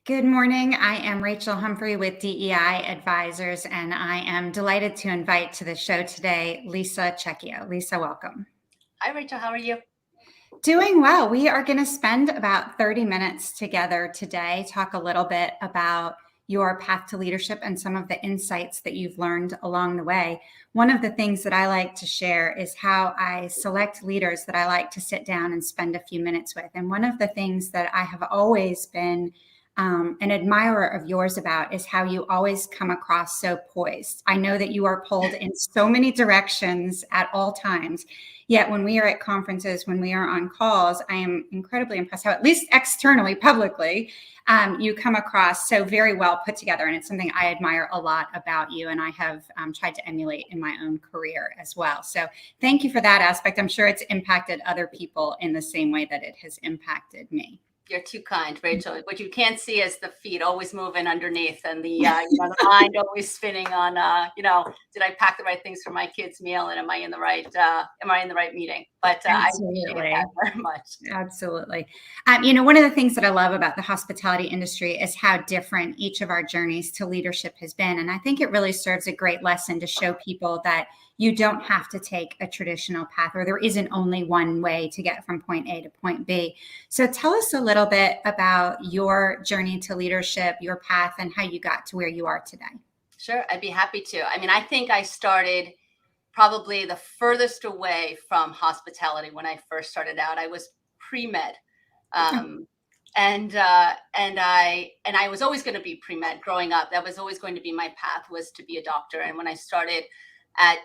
Good morning. I am Rachel Humphrey with DEI Advisors, and I am delighted to invite to the show today Lisa Checchio. Lisa, welcome. Hi, Rachel. How are you? Doing well. We are going to spend about 30 minutes together today, talk a little bit about your path to leadership and some of the insights that you've learned along the way. One of the things that I like to share is how I select leaders that I like to sit down and spend a few minutes with. And one of the things that I have always been an admirer of yours about is how you always come across so poised. I know that you are pulled in so many directions at all times. Yet when we are at conferences, when we are on calls, I am incredibly impressed how, at least externally, publicly, you come across so very well put together. And it's something I admire a lot about you. And I have tried to emulate in my own career as well. So thank you for that aspect. I'm sure it's impacted other people in the same way that it has impacted me. You're too kind, Rachel. What you can't see is the feet always moving underneath, and the the mind always spinning on did I pack the right things for my kids' meal, and am I in the right meeting? But I appreciate that very much. Absolutely. One of the things that I love about the hospitality industry is how different each of our journeys to leadership has been, and I think it really serves a great lesson to show people that you don't have to take a traditional path, or there isn't only one way to get from point A to point B. So tell us a little bit about your journey to leadership, your path, and how you got to where you are today. Sure, I'd be happy to. I mean, I think I started probably the furthest away from hospitality when I first started out. I was pre-med. And I was always going to be pre-med growing up. That was always going to be my path, was to be a doctor. And when I started at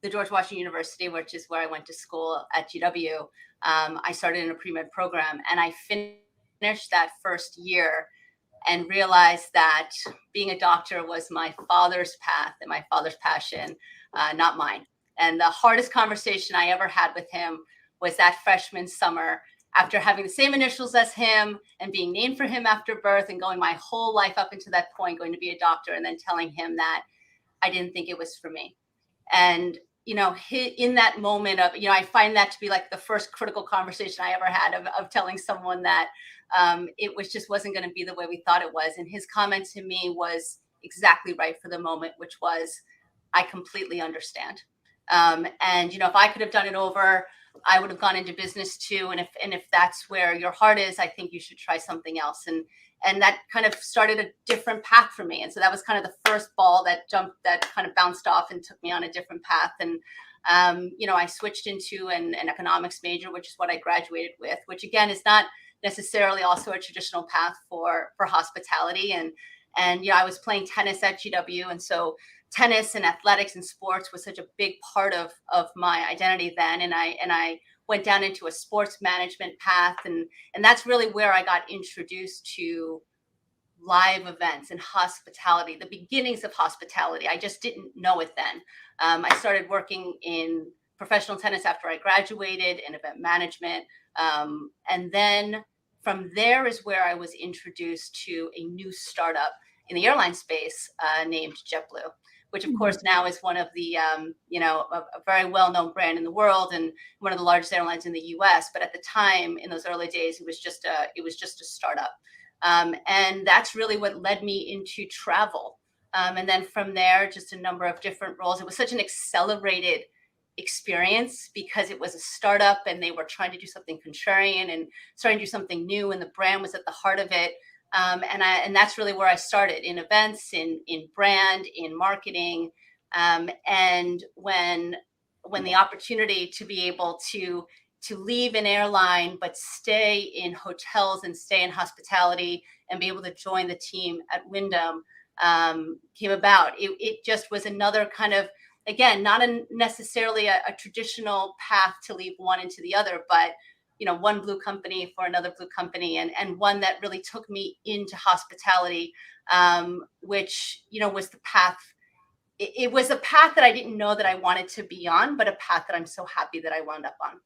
the George Washington University, which is where I went to school at GW, I started in a pre-med program, and I finished that first year and realized that being a doctor was my father's path and my father's passion, not mine. And the hardest conversation I ever had with him was that freshman summer, after having the same initials as him and being named for him after birth and going my whole life up until that point, going to be a doctor, and then telling him that I didn't think it was for me. And, in that moment of, I find that to be like the first critical conversation I ever had of telling someone that wasn't going to be the way we thought it was. And his comment to me was exactly right for the moment, which was, I completely understand. And, if I could have done it over, I would have gone into business too. And if that's where your heart is, I think you should try something else. And that kind of started a different path for me. And so that was kind of the first ball that kind of bounced off and took me on a different path. And, I switched into an economics major, which is what I graduated with, which again is not necessarily also a traditional path for hospitality. And I was playing tennis at GW. And so tennis and athletics and sports was such a big part of my identity then. And I went down into a sports management path. And that's really where I got introduced to live events and hospitality, the beginnings of hospitality. I just didn't know it then. I started working in professional tennis after I graduated in event management. And then from there is where I was introduced to a new startup in the airline space named JetBlue, which of course now is one of the, a very well-known brand in the world and one of the largest airlines in the US. But at the time, in those early days, it was just a startup. And that's really what led me into travel. And then from there, just a number of different roles. It was such an accelerated experience because it was a startup and they were trying to do something contrarian and starting to do something new, and the brand was at the heart of it. And that's really where I started, in events, in brand, in marketing. And when the opportunity to be able to leave an airline, but stay in hotels and stay in hospitality and be able to join the team at Wyndham came about, it just was another kind of, again, not necessarily a traditional path to leave one into the other, but one blue company for another blue company, and one that really took me into hospitality, which, was the path. It was a path that I didn't know that I wanted to be on, but a path that I'm so happy that I wound up on.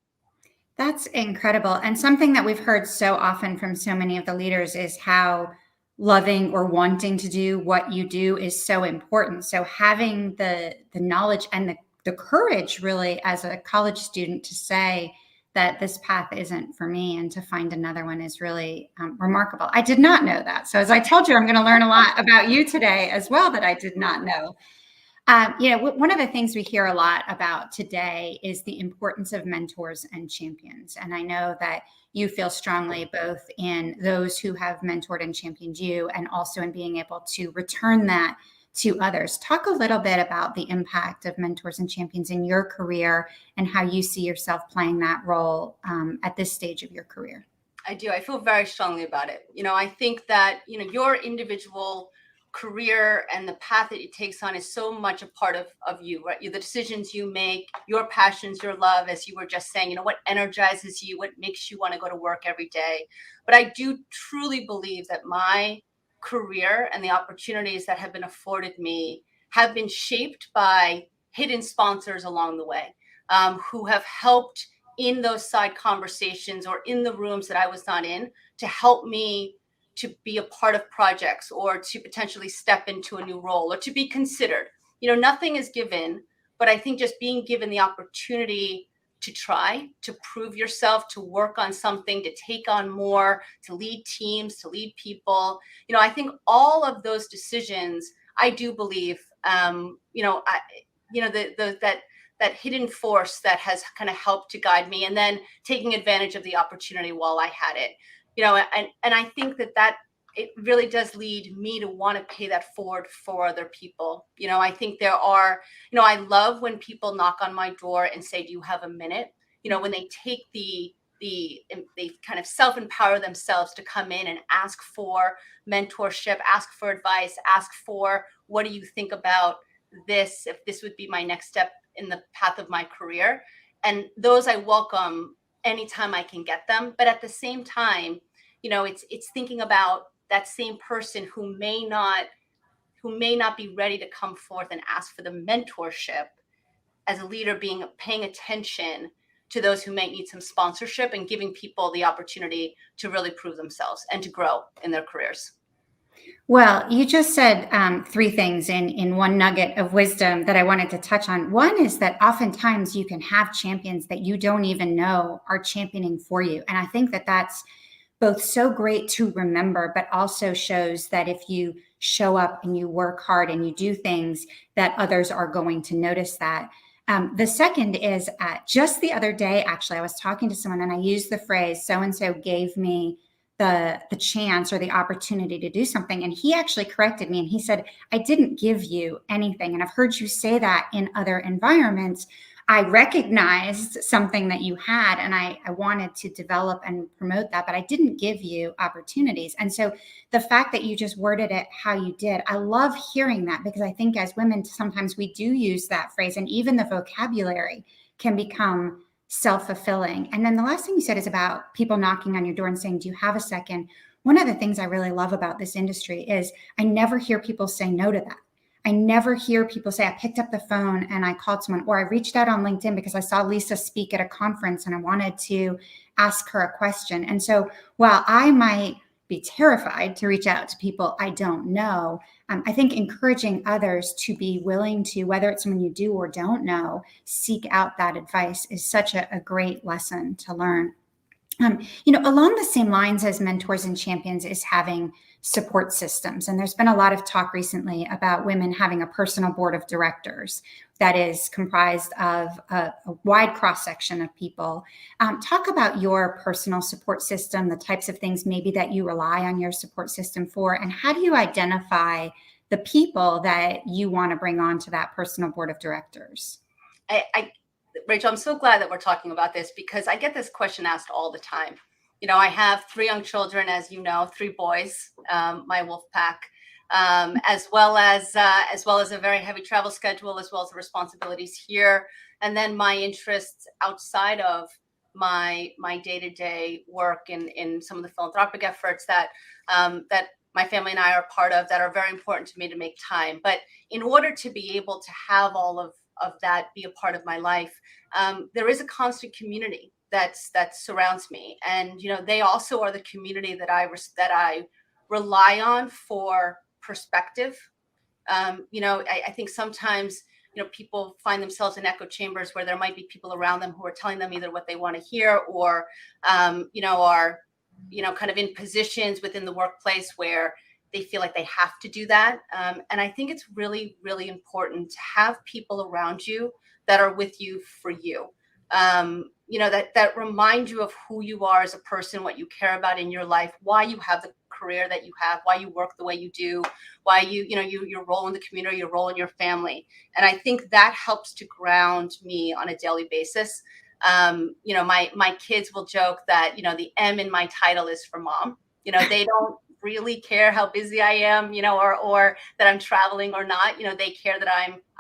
That's incredible. And something that we've heard so often from so many of the leaders is how loving or wanting to do what you do is so important. So having the knowledge and the courage, really, as a college student, to say that this path isn't for me, and to find another one is really remarkable. I did not know that. So as I told you, I'm going to learn a lot about you today as well that I did not know. One of the things we hear a lot about today is the importance of mentors and champions. And I know that you feel strongly both in those who have mentored and championed you, and also in being able to return that to others. Talk a little bit about the impact of mentors and champions in your career and how you see yourself playing that role at this stage of your career. I do. I feel very strongly about it. I think that, your individual career and the path that it takes on is so much a part of you, right? The decisions you make, your passions, your love, as you were just saying, what energizes you, what makes you want to go to work every day. But I do truly believe that my career and the opportunities that have been afforded me have been shaped by hidden sponsors along the way, who have helped in those side conversations or in the rooms that I was not in, to help me to be a part of projects, or to potentially step into a new role, or to be considered. Nothing is given, but I think just being given the opportunity to try, to prove yourself, to work on something, to take on more, to lead teams, to lead people. I think all of those decisions, I do believe, that hidden force that has kind of helped to guide me, and then taking advantage of the opportunity while I had it. And I think that it really does lead me to want to pay that forward for other people. I think there are, I love when people knock on my door and say, do you have a minute? When they take they kind of self-empower themselves to come in and ask for mentorship, ask for advice, ask for, what do you think about this, if this would be my next step in the path of my career. And those I welcome anytime I can get them. But at the same time, it's thinking about that same person who may not be ready to come forth and ask for the mentorship. As a leader, paying attention to those who might need some sponsorship, and giving people the opportunity to really prove themselves and to grow in their careers. Well, you just said three things in one nugget of wisdom that I wanted to touch on. One is that oftentimes you can have champions that you don't even know are championing for you. And I think that that's both so great to remember, but also shows that if you show up and you work hard and you do things, that others are going to notice that. The second is just the other day, actually, I was talking to someone and I used the phrase, so-and-so gave me the chance or the opportunity to do something. And he actually corrected me and he said, I didn't give you anything. And I've heard you say that in other environments. I recognized something that you had, and I wanted to develop and promote that, but I didn't give you opportunities. And so the fact that you just worded it how you did, I love hearing that, because I think as women, sometimes we do use that phrase, and even the vocabulary can become self-fulfilling. And then the last thing you said is about people knocking on your door and saying, do you have a second? One of the things I really love about this industry is I never hear people say no to that. I never hear people say, I picked up the phone and I called someone, or I reached out on LinkedIn because I saw Lisa speak at a conference and I wanted to ask her a question. And so while I might be terrified to reach out to people I don't know, I think encouraging others to be willing to, whether it's someone you do or don't know, seek out that advice is such a great lesson to learn. Along the same lines as mentors and champions is having support systems. And there's been a lot of talk recently about women having a personal board of directors that is comprised of a wide cross-section of people. Talk about your personal support system, the types of things maybe that you rely on your support system for, and how do you identify the people that you want to bring onto that personal board of directors? Rachel, I'm so glad that we're talking about this, because I get this question asked all the time. I have 3 young children, as you know, 3 boys, my wolf pack, as well as a very heavy travel schedule, as well as the responsibilities here, and then my interests outside of my day-to-day work in some of the philanthropic efforts that my family and I are part of, that are very important to me to make time. But in order to be able to have all of that be a part of my life, there is a constant community that surrounds me, and they also are the community that I rely on for perspective. I think sometimes people find themselves in echo chambers where there might be people around them who are telling them either what they want to hear or, are, kind of in positions within the workplace where they feel like they have to do that. And I think it's really, really important to have people around you that are with you for you. That remind you of who you are as a person, what you care about in your life, why you have the career that you have, why you work the way you do, why your role in the community, your role in your family. And I think that helps to ground me on a daily basis. My kids will joke that, the M in my title is for mom. They don't really care how busy I am, or that I'm traveling or not. They care that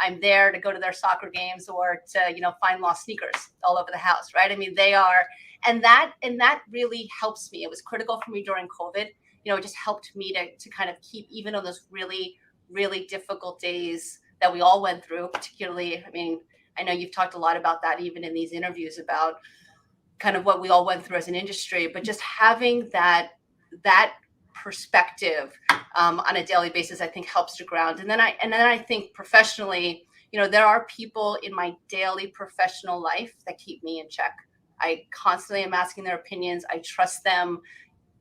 I'm there to go to their soccer games or to, find lost sneakers all over the house, right? I mean, they are, and that really helps me. It was critical for me during COVID. It just helped me to kind of keep, even on those really, really difficult days that we all went through, particularly, I mean, I know you've talked a lot about that even in these interviews about kind of what we all went through as an industry, but just having that perspective on a daily basis, I think helps to ground. And then I think professionally, there are people in my daily professional life that keep me in check. I constantly am asking their opinions. I trust them,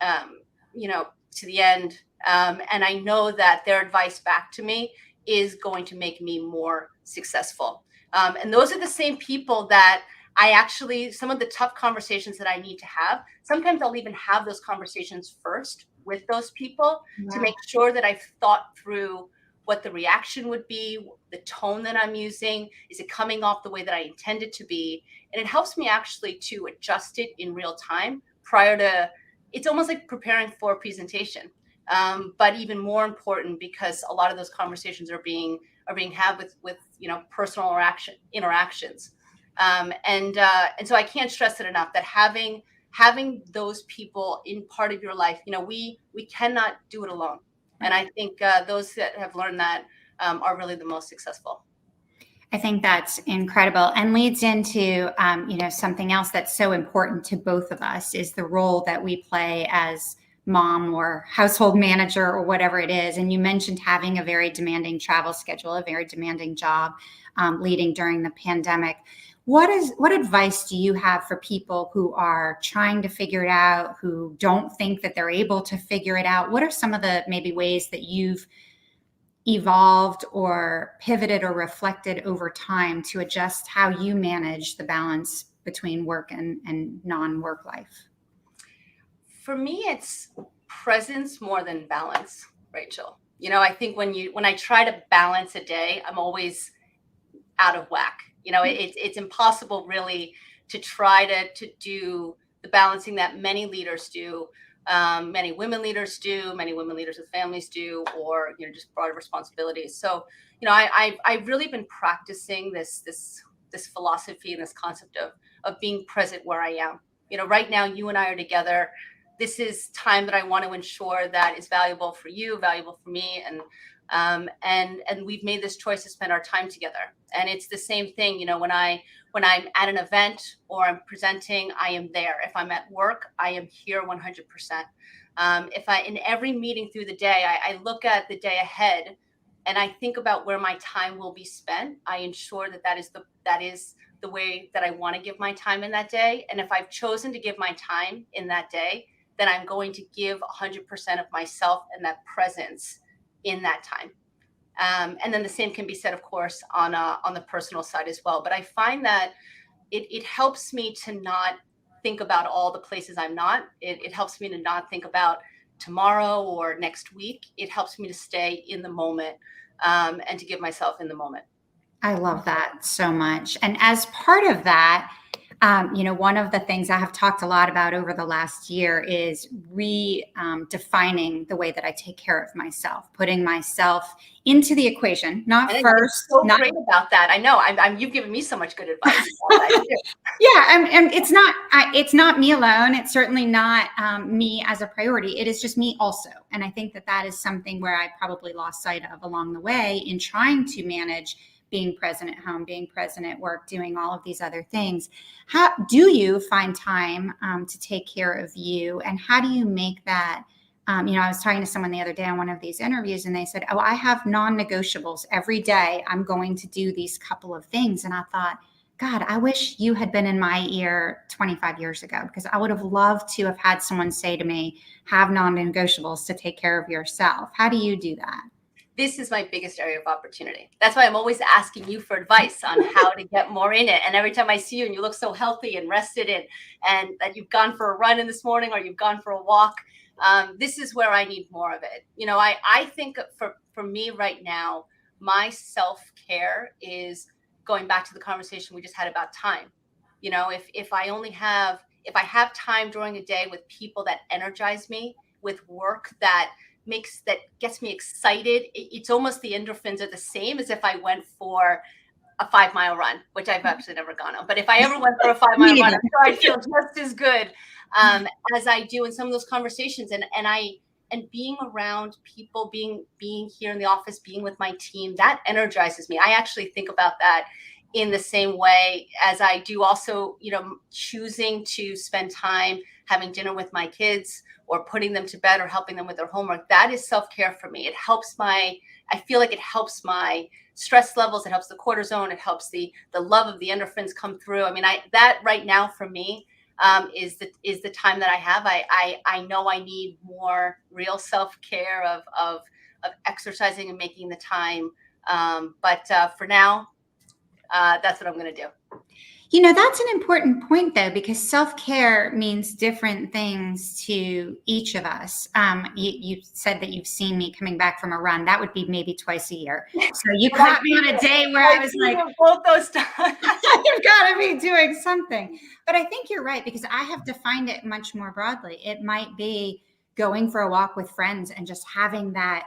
to the end. And I know that their advice back to me is going to make me more successful. And those are the same people that I actually, some of the tough conversations that I need to have, sometimes I'll even have those conversations first with those people to make sure that I've thought through what the reaction would be, the tone that I'm using, is it coming off the way that I intend it to be? And it helps me actually to adjust it in real time prior to, it's almost like preparing for a presentation. But even more important, because a lot of those conversations are being had with personal interactions. And so I can't stress it enough that having those people in part of your life, we cannot do it alone. And I think those that have learned that are really the most successful. I think that's incredible and leads into, something else that's so important to both of us is the role that we play as mom or household manager or whatever it is. And you mentioned having a very demanding travel schedule, a very demanding job leading during the pandemic. What advice do you have for people who are trying to figure it out, who don't think that they're able to figure it out? What are some of the maybe ways that you've evolved or pivoted or reflected over time to adjust how you manage the balance between work and non-work life? For me, it's presence more than balance, Rachel. I think when I try to balance a day, I'm always out of whack. It's impossible really to try to do the balancing that many leaders do, many women leaders do, many women leaders with families do, or just broader responsibilities. So I've really been practicing this philosophy and this concept of being present where I am. Right now you and I are together. This is time that I want to ensure that is valuable for you, valuable for me, and we've made this choice to spend our time together. And it's the same thing, when I'm at an event or I'm presenting, I am there. If I'm at work, I am here 100%. In every meeting through the day, I look at the day ahead and I think about where my time will be spent. I ensure that is the way that I want to give my time in that day. And if I've chosen to give my time in that day, then I'm going to give 100% of myself and that presence in that time. And then the same can be said, of course, on the personal side as well. But I find that it helps me to not think about all the places I'm not. It helps me to not think about tomorrow or next week. It helps me to stay in the moment and to give myself in the moment. I love that so much. And as part of that, one of the things I have talked a lot about over the last year is redefining the way that I take care of myself, putting myself into the equation, not first. So great about that. I know. You've given me so much good advice. Yeah, and it's not me alone. It's certainly not me as a priority. It is just me also. And I think that is something where I probably lost sight of along the way in trying to manage being present at home, being present at work, doing all of these other things. How do you find time to take care of you? And how do you make that I was talking to someone the other day on one of these interviews, and they said, oh, I have non-negotiables every day. I'm going to do these couple of things. And I thought, God, I wish you had been in my ear 25 years ago, because I would have loved to have had someone say to me, have non-negotiables to take care of yourself. How do you do that? This is my biggest area of opportunity. That's why I'm always asking you for advice on how to get more in it. And every time I see you and you look so healthy and rested and that you've gone for a run in this morning or you've gone for a walk, this is where I need more of it. I think for me right now, my self-care is going back to the conversation we just had about time. If I have time during a day with people that energize me, with work that gets me excited, it's almost the endorphins are the same as if I went for a 5-mile run, which I've actually never gone on. But if I ever went for a 5-mile run, I'm sure I'd feel just as good as I do in some of those conversations. And being around people, being here in the office, being with my team, that energizes me. I actually think about that in the same way as I do also, choosing to spend time having dinner with my kids or putting them to bed or helping them with their homework. That is self-care for me. I feel like it helps my stress levels. It helps the cortisone. It helps the love of the endorphins come through. I mean, that right now for me is the time that I have. I know I need more real self-care of exercising and making the time. But for now, that's what I'm going to do. That's an important point, though, because self-care means different things to each of us. You said that you've seen me coming back from a run. That would be maybe twice a year. So you caught me on a day where I was like, both those times. You've got to be doing something. But I think you're right, because I have defined it much more broadly. It might be going for a walk with friends and just having that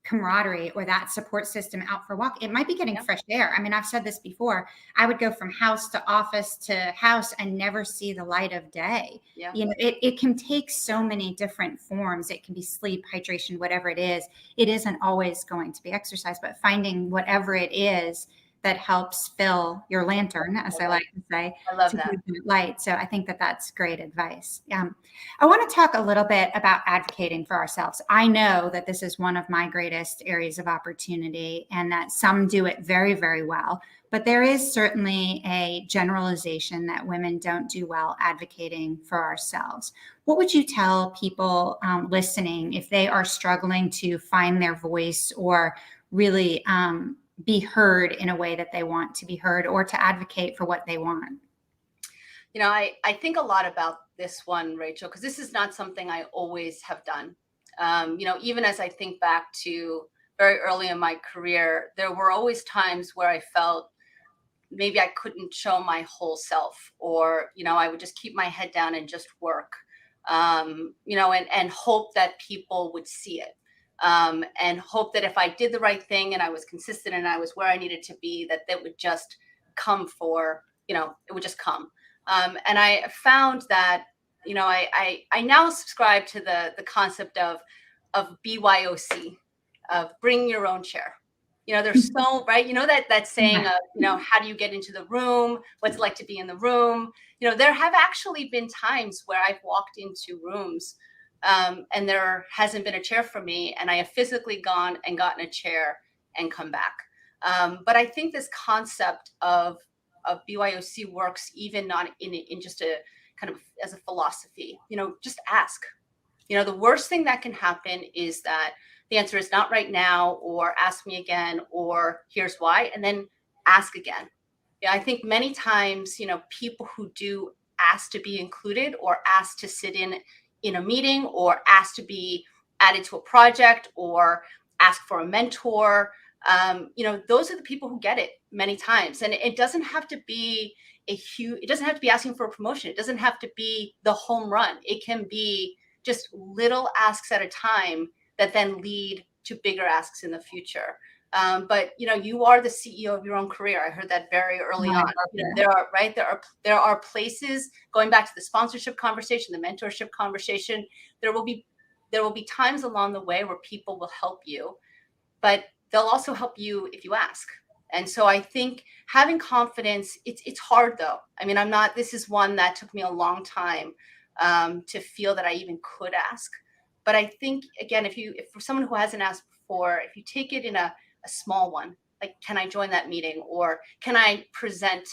camaraderie or that support system out for a walk. It might be getting fresh air. I mean, I've said this before. I would go from house to office to house and never see the light of day. Yeah. It can take so many different forms. It can be sleep, hydration, whatever it is. It isn't always going to be exercise, but finding whatever it is that helps fill your lantern, as I like to say, I love to that. give you light. So I think that that's great advice. I want to talk a little bit about advocating for ourselves. I know that this is one of my greatest areas of opportunity, and that some do it very, very well. But there is certainly a generalization that women don't do well advocating for ourselves. What would you tell people listening if they are struggling to find their voice or really be heard in a way that they want to be heard, or to advocate for what they want? I think a lot about this one, Rachel, because this is not something I always have done. Even as I think back to very early in my career, there were always times where I felt maybe I couldn't show my whole self, or, I would just keep my head down and just work, and hope that people would see it. And hope that if I did the right thing and I was consistent and I was where I needed to be, that would just come it would just come. And I found that, I now subscribe to the concept of BYOC, of bring your own chair. There's so, right. That saying of, how do you get into the room? What's it like to be in the room? There have actually been times where I've walked into rooms and there hasn't been a chair for me, and I have physically gone and gotten a chair and come back. But I think this concept of BYOC works even not in just a kind of as a philosophy. Just ask. The worst thing that can happen is that the answer is not right now, or ask me again, or here's why, and then ask again. I think many times, people who do ask to be included, or ask to sit in a meeting, or ask to be added to a project, or ask for a mentor, those are the people who get it many times. And it doesn't have to be it doesn't have to be asking for a promotion. It doesn't have to be the home run. It can be just little asks at a time that then lead to bigger asks in the future. But you are the CEO of your own career. I heard that very early on. There are places, going back to the sponsorship conversation, the mentorship conversation, there will be times along the way where people will help you, but they'll also help you if you ask. And so I think having confidence, it's hard though. I mean, this is one that took me a long time to feel that I even could ask. But I think, again, if for someone who hasn't asked before, if you take it in a small one, like, can I join that meeting, or can I present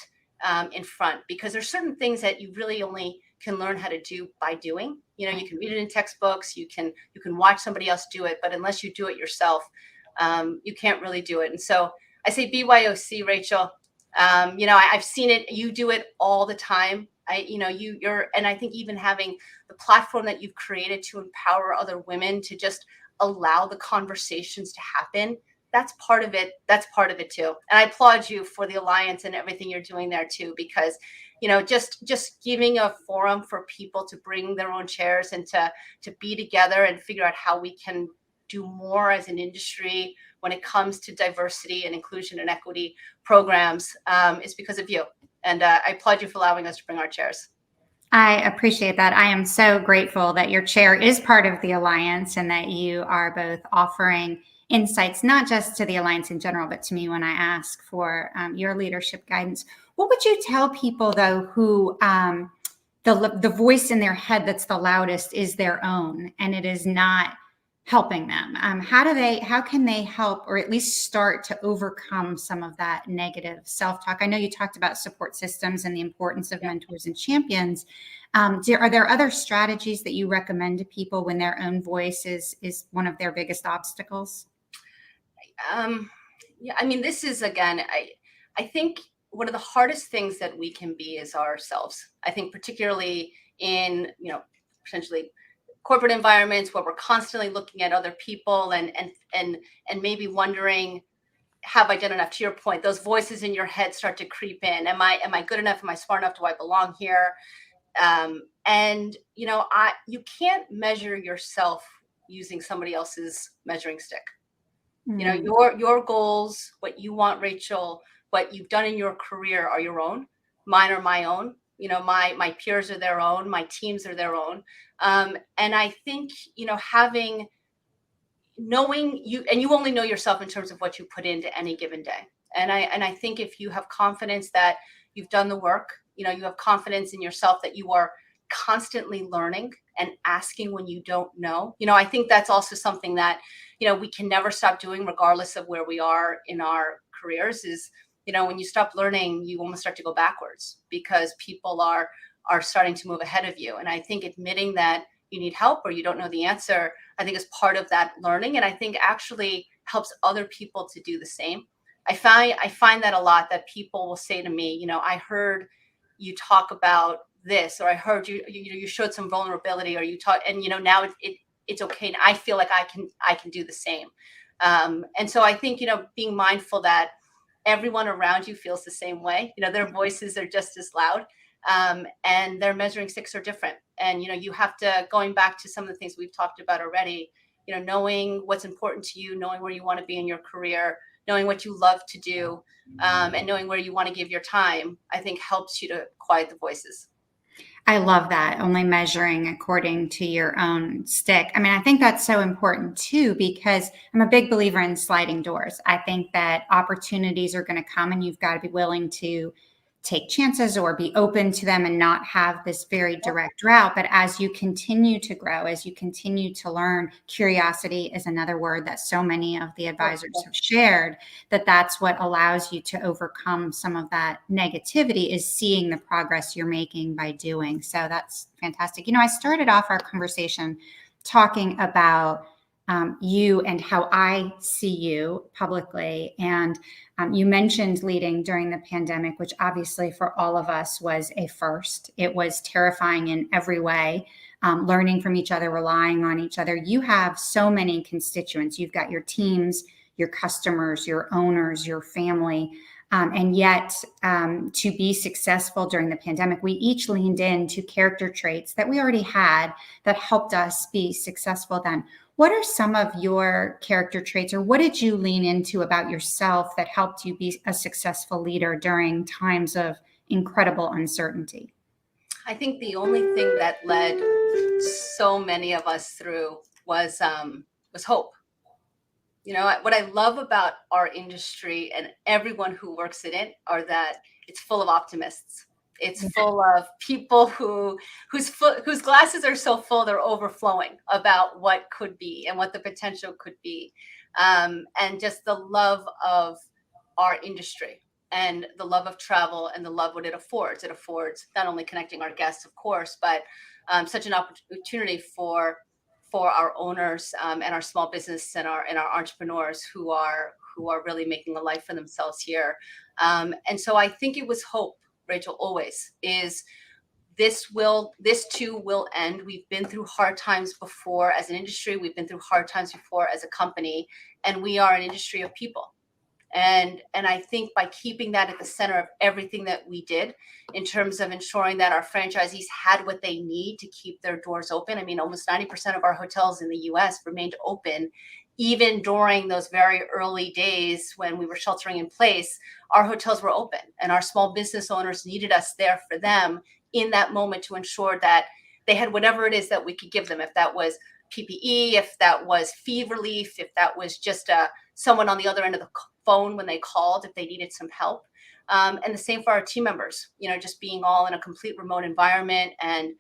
in front? Because there's certain things that you really only can learn how to do by doing. You know, you can read it in textbooks, you can watch somebody else do it, but unless you do it yourself, you can't really do it. And so I say BYOC, Rachel. You know, I've seen it. You do it all the time. And I think even having the platform that you've created to empower other women to just allow the conversations to happen, that's part of it. That's part of it too. And I applaud you for the Alliance and everything you're doing there too, because, you know, just giving a forum for people to bring their own chairs and to be together and figure out how we can do more as an industry when it comes to diversity and inclusion and equity programs is because of you. And I applaud you for allowing us to bring our chairs. I appreciate that. I am so grateful that your chair is part of the Alliance and that you are both offering insights, not just to the Alliance in general, but to me when I ask for your leadership guidance. What would you tell people, though, who the voice in their head that's the loudest is their own and it is not helping them? How can they help, or at least start to overcome some of that negative self-talk? I know you talked about support systems and the importance of mentors and champions. Are there other strategies that you recommend to people when their own voice is one of their biggest obstacles? Yeah, I mean, this is, again, I think one of the hardest things that we can be is ourselves. I think particularly in, you know, potentially corporate environments where we're constantly looking at other people and maybe wondering, have I done enough? To your point, those voices in your head start to creep in. Am I good enough? Am I smart enough? Do I belong here? And you know, you can't measure yourself using somebody else's measuring stick. You know, your goals, what you want, Rachel, what you've done in your career are your own. Mine are my own. You know, my peers are their own. My teams are their own. And I think, you know, knowing you, and you only know yourself in terms of what you put into any given day. And I think if you have confidence that you've done the work, you know, you have confidence in yourself that you are constantly learning and asking when you don't know. You know, I think that's also something that, you know, we can never stop doing regardless of where we are in our careers is, you know, when you stop learning, you almost start to go backwards because people are starting to move ahead of you. And I think admitting that you need help or you don't know the answer, I think is part of that learning. And I think actually helps other people to do the same. I find that a lot, that people will say to me, you know, I heard you talk about this, or I heard you showed some vulnerability, or you taught, and you know, now it's okay. And I feel like I can do the same. And so I think, you know, being mindful that everyone around you feels the same way. You know, their voices are just as loud, and their measuring sticks are different. And you know, you have to, going back to some of the things we've talked about already, you know, knowing what's important to you, knowing where you want to be in your career, knowing what you love to do, and knowing where you want to give your time, I think helps you to quiet the voices. I love that, only measuring according to your own stick. I mean, I think that's so important too, because I'm a big believer in sliding doors. I think that opportunities are going to come and you've got to be willing to take chances or be open to them and not have this very direct route. But as you continue to grow, as you continue to learn, curiosity is another word that so many of the advisors have shared, that's what allows you to overcome some of that negativity, is seeing the progress you're making by doing. So that's fantastic. You know, I started off our conversation talking about you and how I see you publicly. And you mentioned leading during the pandemic, which obviously for all of us was a first. It was terrifying in every way, learning from each other, relying on each other. You have so many constituents. You've got your teams, your customers, your owners, your family. And yet, to be successful during the pandemic, we each leaned into character traits that we already had that helped us be successful then. What are some of your character traits, or what did you lean into about yourself that helped you be a successful leader during times of incredible uncertainty? I think the only thing that led so many of us through was hope. You know, what I love about our industry and everyone who works in it are that it's full of optimists. It's full of people whose glasses are so full they're overflowing about what could be and what the potential could be, and just the love of our industry and the love of travel and the love what it affords. It affords not only connecting our guests, of course, but such an opportunity for our owners, and our small business and our entrepreneurs who are really making a life for themselves here. And so I think it was hope, Rachel, always is this too will end. We've been through hard times before as an industry. We've been through hard times before as a company, and we are an industry of people. And I think by keeping that at the center of everything that we did in terms of ensuring that our franchisees had what they need to keep their doors open. I mean, almost 90% of our hotels in the US remained open, even during those very early days when we were sheltering in place. Our hotels were open, and our small business owners needed us there for them in that moment to ensure that they had whatever it is that we could give them. If that was PPE, if that was fee relief, if that was just someone on the other end of the phone when they called, if they needed some help. And the same for our team members, just being all in a complete remote environment and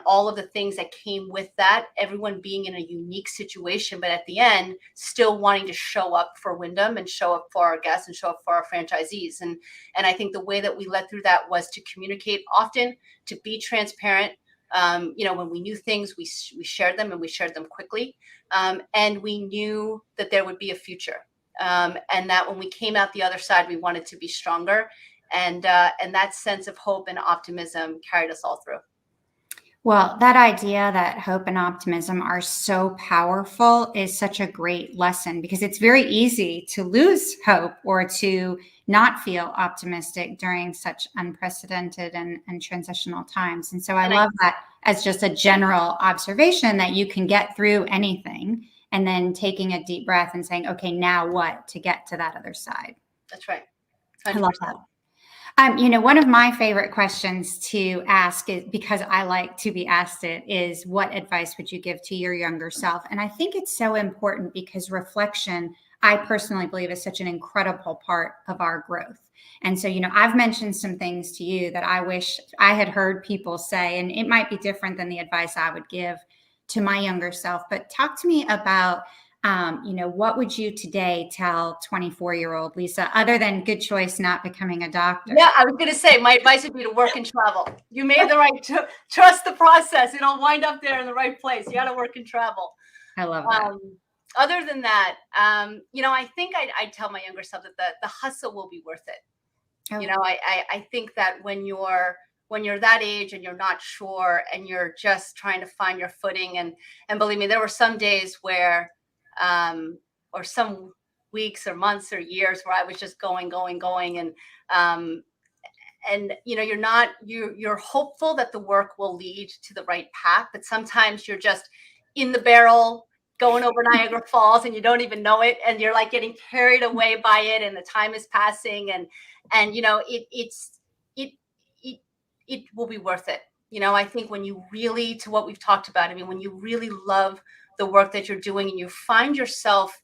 all of the things that came with that, everyone being in a unique situation, but at the end, still wanting to show up for Wyndham and show up for our guests and show up for our franchisees. And I think the way that we led through that was to communicate often, to be transparent. When we knew things, we shared them, and we shared them quickly. And we knew that there would be a future. And that when we came out the other side, we wanted to be stronger. And that sense of hope and optimism carried us all through. Well, that idea that hope and optimism are so powerful is such a great lesson, because it's very easy to lose hope or to not feel optimistic during such unprecedented and transitional times. And so I love that as just a general observation, that you can get through anything and then taking a deep breath and saying, okay, now what to get to that other side. That's right. 100%. I love that. One of my favorite questions to ask is, because I like to be asked it, is what advice would you give to your younger self? And I think it's so important because reflection, I personally believe, is such an incredible part of our growth. And so, I've mentioned some things to you that I wish I had heard people say, and it might be different than the advice I would give to my younger self. But talk to me about what would you today tell 24-year-old Lisa, other than good choice not becoming a doctor? Yeah, I was going to say, my advice would be to work and travel. You made the right, trust the process. It'll wind up there in the right place. You got to work and travel. I love that. Other than that, I think I'd tell my younger self that the hustle will be worth it. Oh. I think that when you're that age and you're not sure and you're just trying to find your footing, and believe me, there were some days where, or some weeks or months or years where I was just going. And you're hopeful that the work will lead to the right path, but sometimes you're just in the barrel going over Niagara Falls and you don't even know it. And you're like getting carried away by it, and the time is passing, and it will be worth it. I think when you really, to what we've talked about, when you really love the work that you're doing and you find yourself,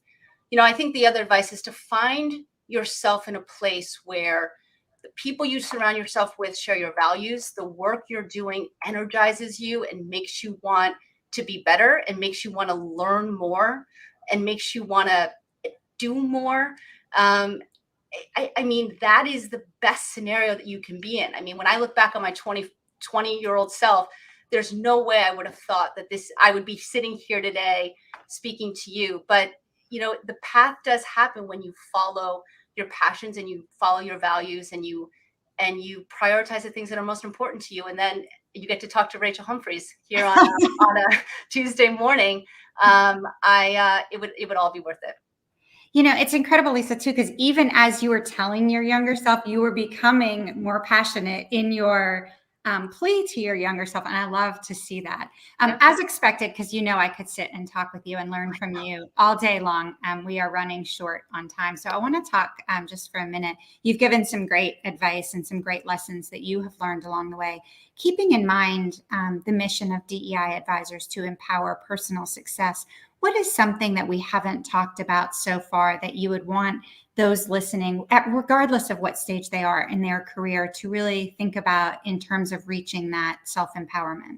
I think the other advice is to find yourself in a place where the people you surround yourself with share your values. The work you're doing energizes you and makes you want to be better, and makes you want to learn more, and makes you want to do more. That is the best scenario that you can be in. When I look back on my 20-year-old self, there's no way I would have thought that I would be sitting here today speaking to you. But, the path does happen when you follow your passions and you follow your values and you prioritize the things that are most important to you. And then you get to talk to Rachel Humphreys here on a Tuesday morning. It would all be worth it. It's incredible, Lisa, too, because even as you were telling your younger self, you were becoming more passionate in your plea to your younger self. And I love to see that. As expected, because I could sit and talk with you and learn from you all day long. We are running short on time. So I want to talk just for a minute. You've given some great advice and some great lessons that you have learned along the way, keeping in mind the mission of DEI advisors to empower personal success. what is something that we haven't talked about so far that you would want those listening, regardless of what stage they are in their career, to really think about in terms of reaching that self-empowerment?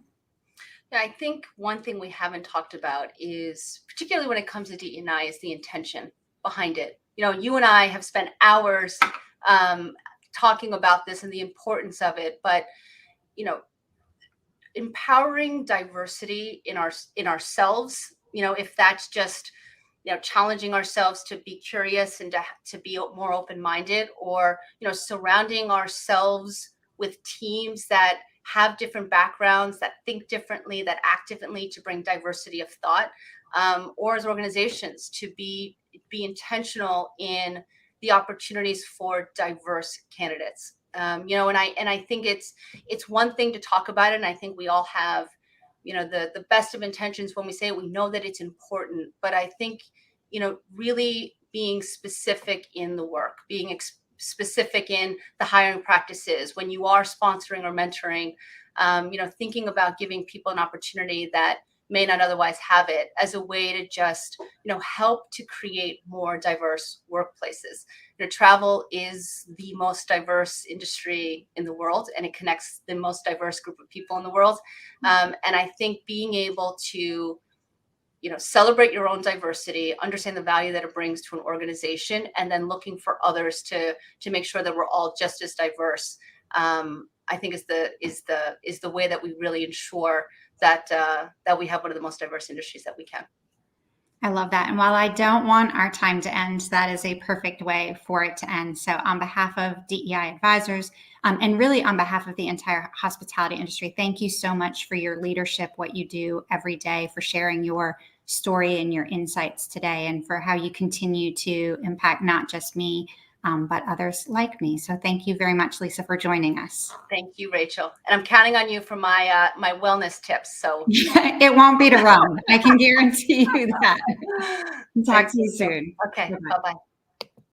Yeah, I think one thing we haven't talked about is, particularly when it comes to DEI, is the intention behind it. You and I have spent hours um, talking about this and the importance of it, but you know, empowering diversity in ourselves, if that's just challenging ourselves to be curious and to be more open-minded, or surrounding ourselves with teams that have different backgrounds, that think differently, that act differently, to bring diversity of thought, or as organizations to be intentional in the opportunities for diverse candidates. And I think it's one thing to talk about it, and I think we all have the best of intentions when we say it. We know that it's important, but I think really being specific in the work, being specific in the hiring practices when you are sponsoring or mentoring, thinking about giving people an opportunity that may not otherwise have it, as a way to just help to create more diverse workplaces. Travel is the most diverse industry in the world, and it connects the most diverse group of people in the world. And I think being able to celebrate your own diversity, understand the value that it brings to an organization, and then looking for others to make sure that we're all just as diverse, I think is the way that we really ensure that we have one of the most diverse industries that we can. I love that. And while I don't want our time to end, that is a perfect way for it to end. So on behalf of DEI advisors, and really on behalf of the entire hospitality industry, thank you so much for your leadership, what you do every day, for sharing your story and your insights today, and for how you continue to impact not just me, but others like me. So thank you very much, Lisa, for joining us. Thank you, Rachel. And I'm counting on you for my my wellness tips. So it won't be to run. I can guarantee you that. Talk to you soon. Okay. Bye-bye.